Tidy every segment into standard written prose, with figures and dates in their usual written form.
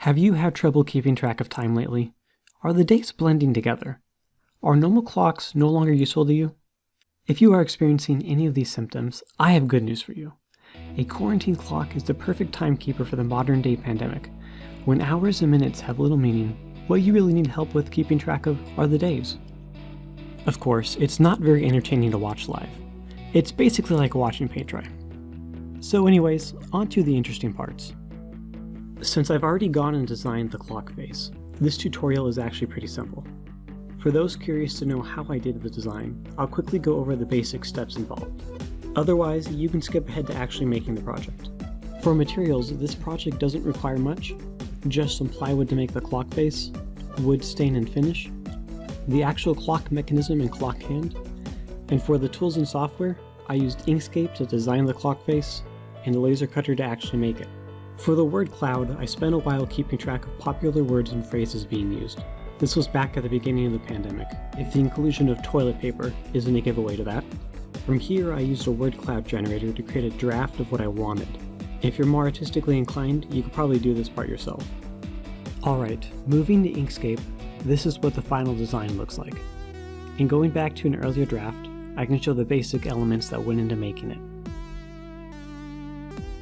Have you had trouble keeping track of time lately? Are the days blending together? Are normal clocks no longer useful to you? If you are experiencing any of these symptoms, I have good news for you. A quarantine clock is the perfect timekeeper for the modern day pandemic. When hours and minutes have little meaning, what you really need help with keeping track of are the days. Of course, it's not very entertaining to watch live. It's basically like watching paint dry. So anyways, on to the interesting parts. Since I've already gone and designed the clock face, this tutorial is actually pretty simple. For those curious to know how I did the design, I'll quickly go over the basic steps involved. Otherwise, you can skip ahead to actually making the project. For materials, this project doesn't require much, just some plywood to make the clock face, wood stain and finish, the actual clock mechanism and clock hand, and for the tools and software, I used Inkscape to design the clock face, and a laser cutter to actually make it. For the word cloud, I spent a while keeping track of popular words and phrases being used. This was back at the beginning of the pandemic, if the inclusion of toilet paper isn't a giveaway to that. From here, I used a word cloud generator to create a draft of what I wanted. If you're more artistically inclined, you could probably do this part yourself. Alright, moving to Inkscape, this is what the final design looks like. In going back to an earlier draft, I can show the basic elements that went into making it.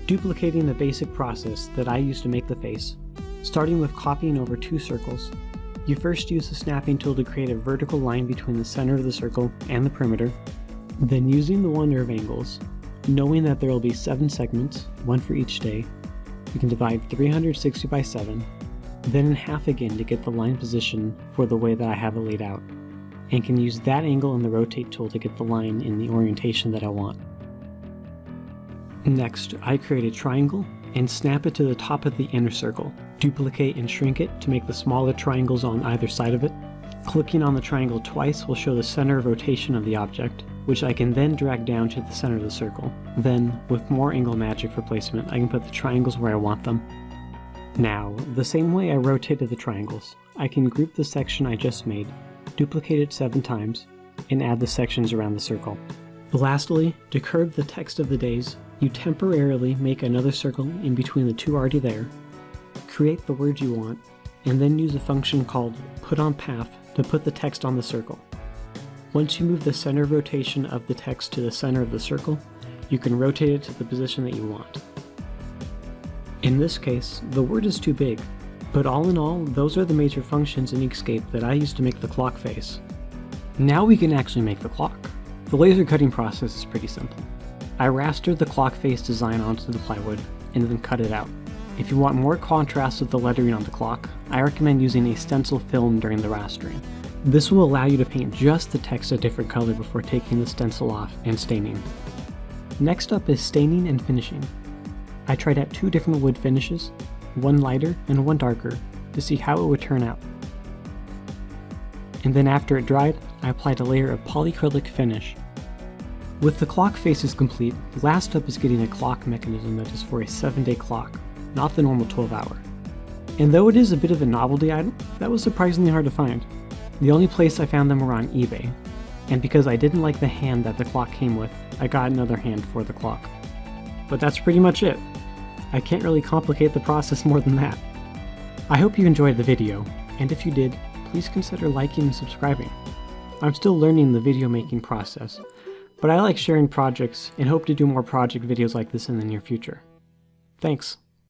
Duplicating the basic process that I used to make the face, starting with copying over two circles, you first use the snapping tool to create a vertical line between the center of the circle and the perimeter, then using the wonder of angles, knowing that there will be 7 segments, one for each day, you can divide 360 by 7, then in half again to get the line position for the way that I have it laid out, and can use that angle and the rotate tool to get the line in the orientation that I want. Next, I create a triangle and snap it to the top of the inner circle. Duplicate and shrink it to make the smaller triangles on either side of it. Clicking on the triangle twice will show the center of rotation of the object, which I can then drag down to the center of the circle. Then, with more angle magic for placement, I can put the triangles where I want them. Now, the same way I rotated the triangles, I can group the section I just made, duplicate it 7 times, and add the sections around the circle. Lastly, to curve the text of the days, you temporarily make another circle in between the two already there, create the words you want, and then use a function called putOnPath to put the text on the circle. Once you move the center of rotation of the text to the center of the circle, you can rotate it to the position that you want. In this case, the word is too big, but all in all, those are the major functions in Inkscape that I used to make the clock face. Now we can actually make the clock. The laser cutting process is pretty simple. I rastered the clock face design onto the plywood and then cut it out. If you want more contrast with the lettering on the clock, I recommend using a stencil film during the rastering. This will allow you to paint just the text a different color before taking the stencil off and staining. Next up is staining and finishing. I tried out 2 different wood finishes, one lighter and one darker, to see how it would turn out. And then after it dried, I applied a layer of polyacrylic finish. With the clock faces complete, last up is getting a clock mechanism that is for a 7-day clock, not the normal 12-hour. And though it is a bit of a novelty item, that was surprisingly hard to find. The only place I found them were on eBay, and because I didn't like the hand that the clock came with, I got another hand for the clock. But that's pretty much it. I can't really complicate the process more than that. I hope you enjoyed the video, and if you did, please consider liking and subscribing. I'm still learning the video making process, but I like sharing projects and hope to do more project videos like this in the near future. Thanks.